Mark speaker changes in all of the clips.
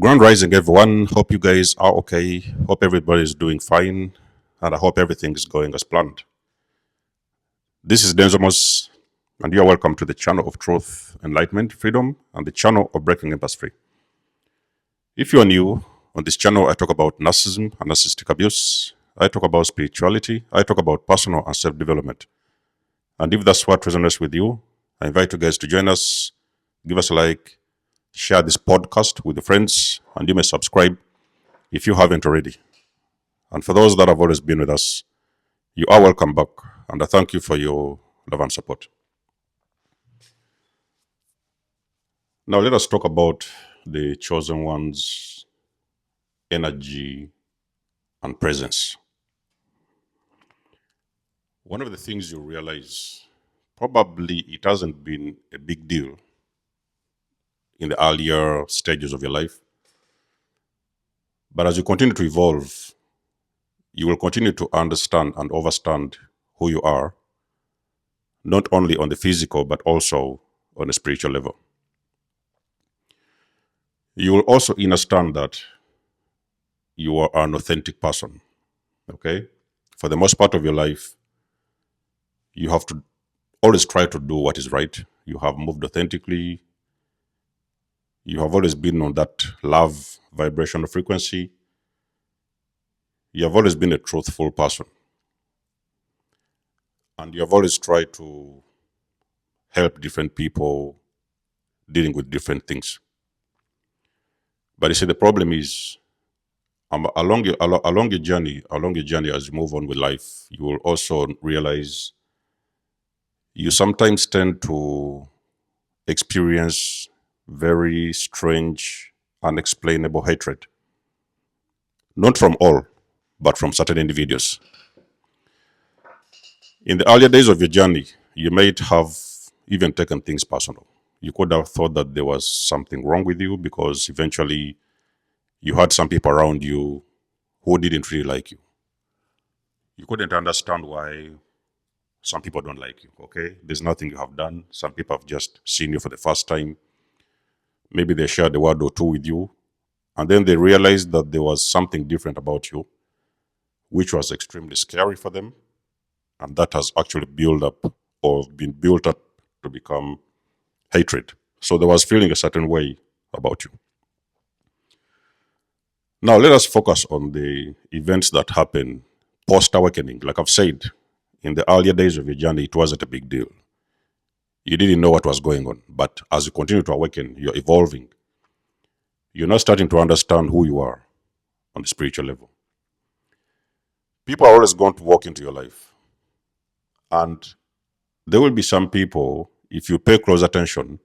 Speaker 1: Grand Rising, everyone. Hope you guys are okay. Hope everybody is doing fine. And I hope everything is going as planned. This is Denzomus, and you are welcome to the channel of truth, enlightenment, freedom, and the channel of breaking industry. If you are new, on this channel, I talk about narcissism and narcissistic abuse. I talk about spirituality. I talk about personal and self development. And if that's what resonates with you, I invite you guys to join us, give us a like, share this podcast with your friends, and you may subscribe if you haven't already. And for those that have always been with us, you are welcome back. And I thank you for your love and support. Now, let us talk about the chosen one's energy and presence. One of the things you realize, probably it hasn't been a big deal in the earlier stages of your life. But as you continue to evolve, you will continue to understand and understand who you are, not only on the physical, but also on a spiritual level. You will also understand that you are an authentic person, okay? For the most part of your life, you have to always try to do what is right. You have moved authentically. You have always been on that love vibrational frequency. You have always been a truthful person. And you have always tried to help different people dealing with different things. But you see, the problem is along your journey, as you move on with life, you will also realize you sometimes tend to experience very strange, unexplainable hatred. Not from all, but from certain individuals. In the earlier days of your journey, you might have even taken things personal. You could have thought that there was something wrong with you because eventually you had some people around you who didn't really like you. You couldn't understand why some people don't like you, okay? There's nothing you have done. Some people have just seen you for the first time. Maybe they shared a word or two with you, and then they realized that there was something different about you, which was extremely scary for them, and that has actually built up or been built up to become hatred. So they was feeling a certain way about you. Now let us focus on the events that happen post-awakening. Like I've said, in the earlier days of your journey, it wasn't a big deal. You didn't know what was going on. But as you continue to awaken, you're evolving. You're now starting to understand who you are on the spiritual level. People are always going to walk into your life. And there will be some people, if you pay close attention,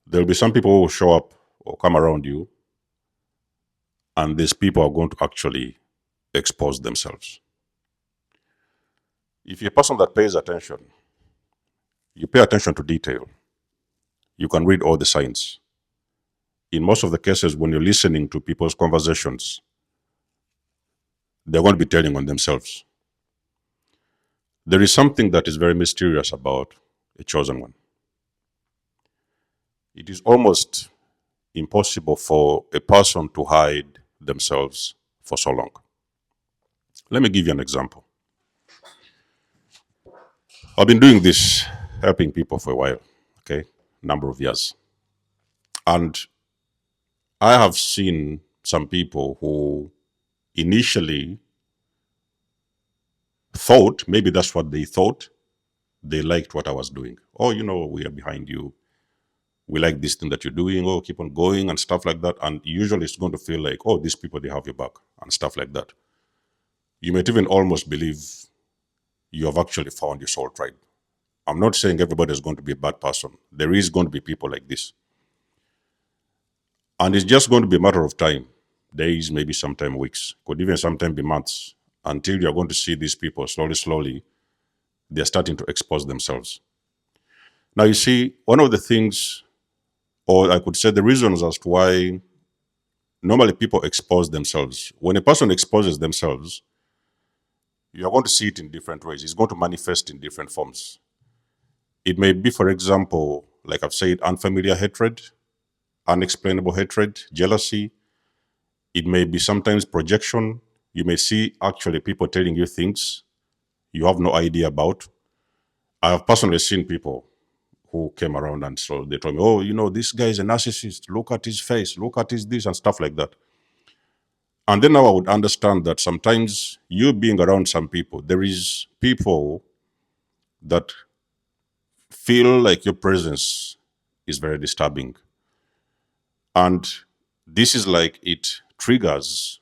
Speaker 1: there will be some people who will show up or come around you, and these people are going to actually expose themselves. If you're a person that pays attention, you pay attention to detail, you can read all the signs. In most of the cases, when you're listening to people's conversations, they're going to be telling on themselves. There is something that is very mysterious about a chosen one. It is almost impossible for a person to hide themselves for so long. Let me give you an example. I've been doing this, helping people for a while, okay, number of years. And I have seen some people who initially thought, maybe that's what they thought, they liked what I was doing. Oh, we are behind you. We like this thing that you're doing. Oh, keep on going and stuff like that. And usually it's going to feel like, oh, these people, they have your back and stuff like that. You might even almost believe you have actually found your soul tribe. I'm not saying everybody is going to be a bad person. There is going to be people like this. And it's just going to be a matter of time, days, maybe sometime weeks, could even sometime be months, until you're going to see these people slowly, they're starting to expose themselves. Now, you see, one of the things, or I could say the reasons as to why normally people expose themselves, when a person exposes themselves, you're going to see it in different ways. It's going to manifest in different forms. It may be, for example, like I've said, unfamiliar hatred. unexplainable hatred, jealousy. It may be sometimes projection. You may see actually people telling you things you have no idea about. I have personally seen people who came around and so they told me, oh, this guy is a narcissist. Look at his face. Look at his this and stuff like that. And then now I would understand that sometimes you being around some people, there is people that feel like your presence is very disturbing. And this is like it triggers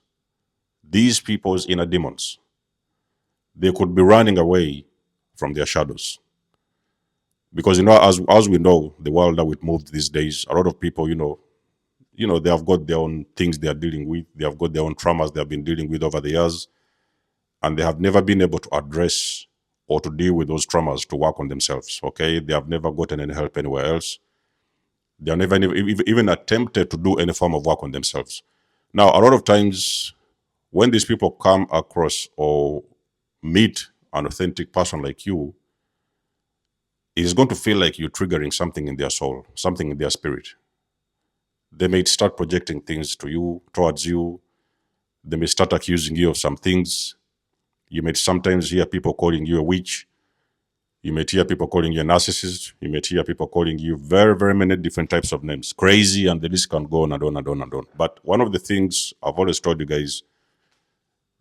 Speaker 1: these people's inner demons. They could be running away from their shadows. Because as we know, the world that we've moved these days, a lot of people, they have got their own things they are dealing with. They have got their own traumas they have been dealing with over the years, and they have never been able to address or to deal with those traumas to work on themselves. Okay, they have never gotten any help anywhere else. They are never even attempted to do any form of work on themselves. Now, a lot of times when these people come across or meet an authentic person like you, it is going to feel like you're triggering something in their soul, something in their spirit. They may start projecting things to you, towards you. They may start accusing you of some things. You may sometimes hear people calling you a witch. You may hear people calling you a narcissist. You may hear people calling you very, very many different types of names. Crazy, and the list can go on and on and on and on. But one of the things I've always told you guys,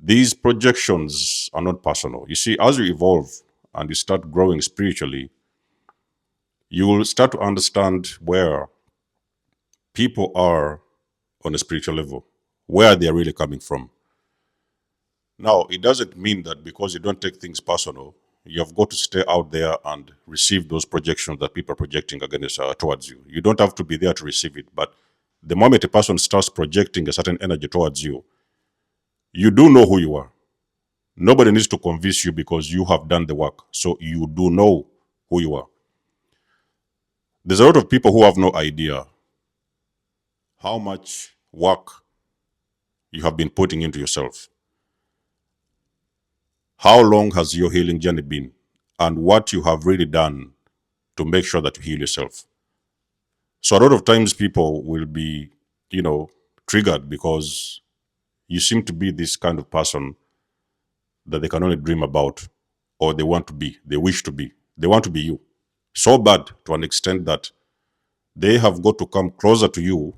Speaker 1: these projections are not personal. You see, as you evolve and you start growing spiritually, you will start to understand where people are on a spiritual level, where they're really coming from. Now, it doesn't mean that because you don't take things personal, you have got to stay out there and receive those projections that people are projecting against towards you. You don't have to be there to receive it. But the moment a person starts projecting a certain energy towards you, you do know who you are. Nobody needs to convince you because you have done the work. So you do know who you are. There's a lot of people who have no idea how much work you have been putting into yourself. How long has your healing journey been? And what you have really done to make sure that you heal yourself. So a lot of times people will be, triggered because you seem to be this kind of person that they can only dream about, or they want to be, they wish to be. They want to be you. So bad to an extent that they have got to come closer to you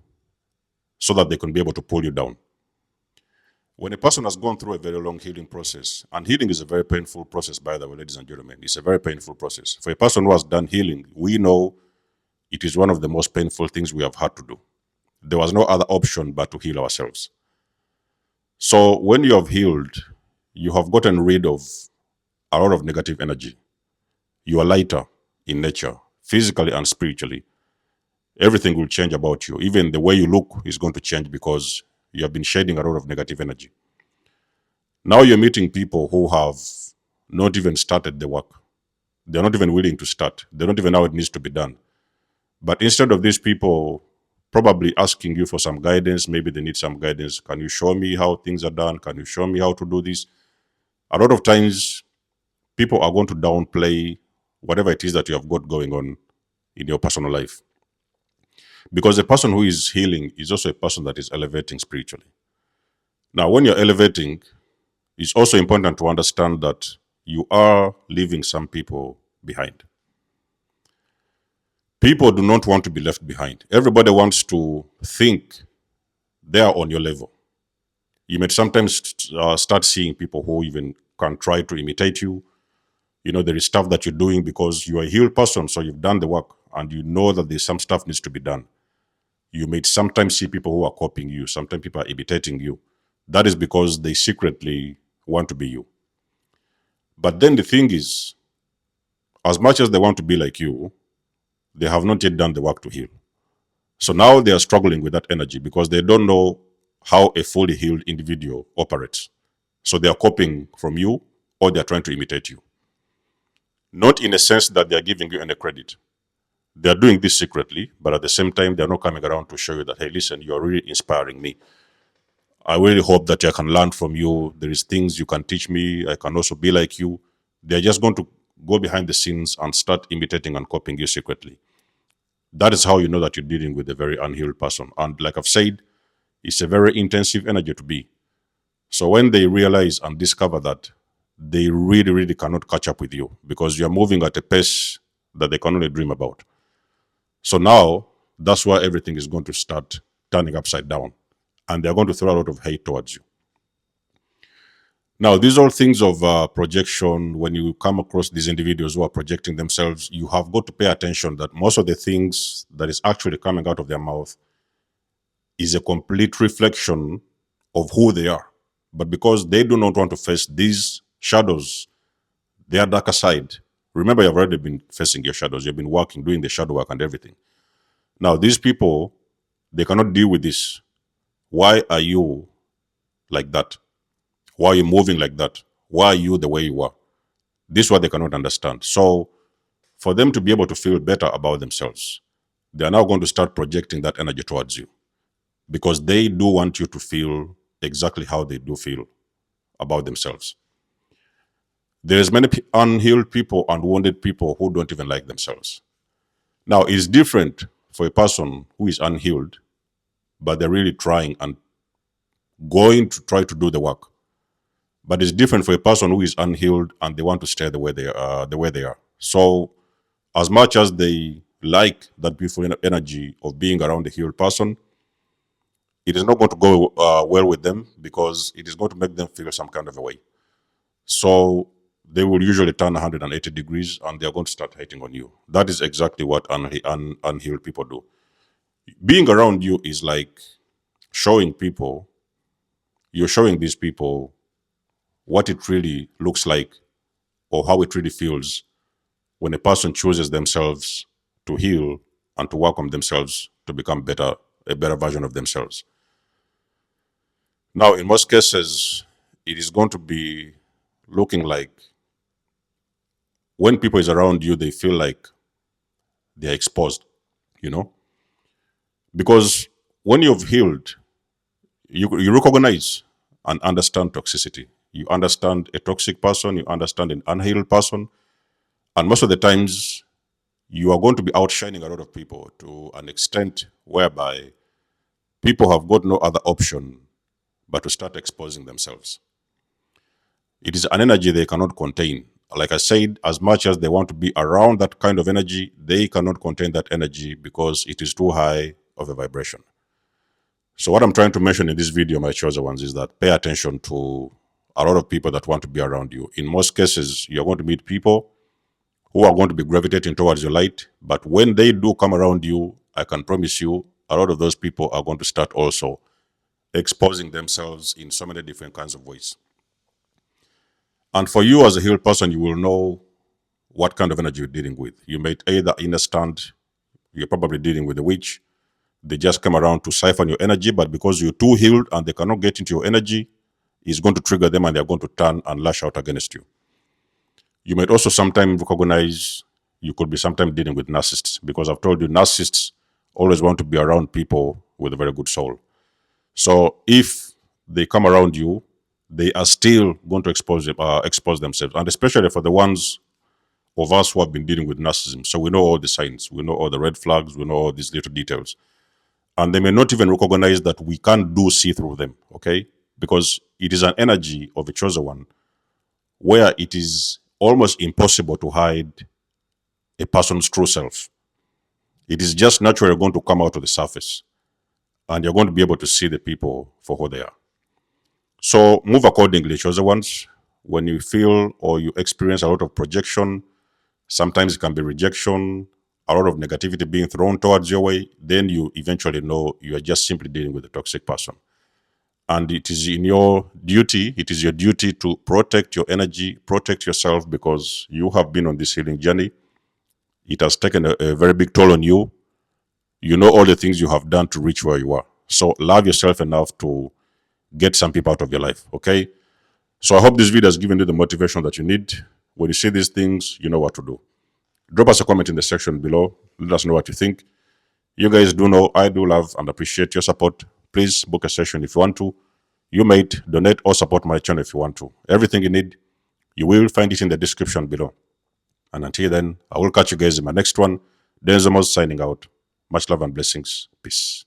Speaker 1: so that they can be able to pull you down. When a person has gone through a very long healing process, and healing is a very painful process, by the way, ladies and gentlemen, it's a very painful process. For a person who has done healing, we know it is one of the most painful things we have had to do. There was no other option but to heal ourselves. So when you have healed, you have gotten rid of a lot of negative energy. You are lighter in nature, physically and spiritually. Everything will change about you. Even the way you look is going to change because you have been shedding a lot of negative energy. Now you're meeting people who have not even started the work. They're not even willing to start. They don't even know how it needs to be done. But instead of these people probably asking you for some guidance, maybe they need some guidance. Can you show me how things are done? Can you show me how to do this? A lot of times, people are going to downplay whatever it is that you have got going on in your personal life. Because the person who is healing is also a person that is elevating spiritually. Now, when you're elevating, it's also important to understand that you are leaving some people behind. People do not want to be left behind. Everybody wants to think they are on your level. You may sometimes start seeing people who even can try to imitate you. There is stuff that you're doing because you're a healed person, so you've done the work and you know that there's some stuff needs to be done. You may sometimes see people who are copying you. Sometimes people are imitating you. That is because they secretly want to be you. But then the thing is, as much as they want to be like you, they have not yet done the work to heal. So now they are struggling with that energy because they don't know how a fully healed individual operates. So they are copying from you or they are trying to imitate you. Not in a sense that they are giving you any credit. They are doing this secretly, but at the same time, they are not coming around to show you that, hey, listen, you are really inspiring me. I really hope that I can learn from you. There is things you can teach me. I can also be like you. They're just going to go behind the scenes and start imitating and copying you secretly. That is how you know that you're dealing with a very unhealed person. And like I've said, it's a very intensive energy to be. So when they realize and discover that, they really, really cannot catch up with you because you're moving at a pace that they can only dream about. So now that's why everything is going to start turning upside down and they're going to throw a lot of hate towards you. Now, these are things of projection. When you come across these individuals who are projecting themselves, you have got to pay attention that most of the things that is actually coming out of their mouth is a complete reflection of who they are. But because they do not want to face these shadows, their darker side, remember, you've already been facing your shadows. You've been working, doing the shadow work and everything. Now, these people, they cannot deal with this. Why are you like that? Why are you moving like that? Why are you the way you are? This is what they cannot understand. So, for them to be able to feel better about themselves, they are now going to start projecting that energy towards you because they do want you to feel exactly how they do feel about themselves. There's many unhealed people and wounded people who don't even like themselves. Now, it's different for a person who is unhealed, but they're really trying and going to try to do the work. But it's different for a person who is unhealed and they want to stay the way they are. So, as much as they like that beautiful energy of being around a healed person, it is not going to go well with them because it is going to make them feel some kind of a way. So they will usually turn 180 degrees and they are going to start hating on you. That is exactly what unhealed people do. Being around you is like showing people, you're showing these people what it really looks like or how it really feels when a person chooses themselves to heal and to work on themselves to become a better version of themselves. Now, in most cases, it is going to be looking like when people is around you, they feel like they're exposed, you know? Because when you've healed, you recognize and understand toxicity. You understand a toxic person, you understand an unhealed person, and most of the times you are going to be outshining a lot of people to an extent whereby people have got no other option but to start exposing themselves. It is an energy they cannot contain. Like I said, as much as they want to be around that kind of energy, they cannot contain that energy because it is too high of a vibration. So what I'm trying to mention in this video, my chosen ones, is that pay attention to a lot of people that want to be around you. In most cases, you're going to meet people who are going to be gravitating towards your light. But when they do come around you, I can promise you, a lot of those people are going to start also exposing themselves in so many different kinds of ways. And for you as a healed person, you will know what kind of energy you're dealing with. You may either understand you're probably dealing with a witch. They just come around to siphon your energy, but because you're too healed and they cannot get into your energy, it's going to trigger them and they're going to turn and lash out against you. You might also sometimes recognize you could be sometimes dealing with narcissists because I've told you narcissists always want to be around people with a very good soul. So if they come around you, they are still going to expose themselves, and especially for the ones of us who have been dealing with narcissism. So we know all the signs, we know all the red flags, we know all these little details. And they may not even recognize that we can't see through them, okay? Because it is an energy of a chosen one where it is almost impossible to hide a person's true self. It is just naturally going to come out to the surface and you're going to be able to see the people for who they are. So move accordingly, chosen ones. When you feel or you experience a lot of projection, sometimes it can be rejection, a lot of negativity being thrown towards your way, then you eventually know you are just simply dealing with a toxic person. And it is your duty to protect your energy, protect yourself, because you have been on this healing journey. It has taken a very big toll on you. You know all the things you have done to reach where you are. So love yourself enough to get some people out of your life, okay? So I hope this video has given you the motivation that you need. When you see these things, you know what to do. Drop us a comment in the section below. Let us know what you think. You guys do know I do love and appreciate your support. Please book a session if you want to. You may donate or support my channel if you want to. Everything you need, you will find it in the description below. And until then, I will catch you guys in my next one. Nikymus signing out. Much love and blessings. Peace.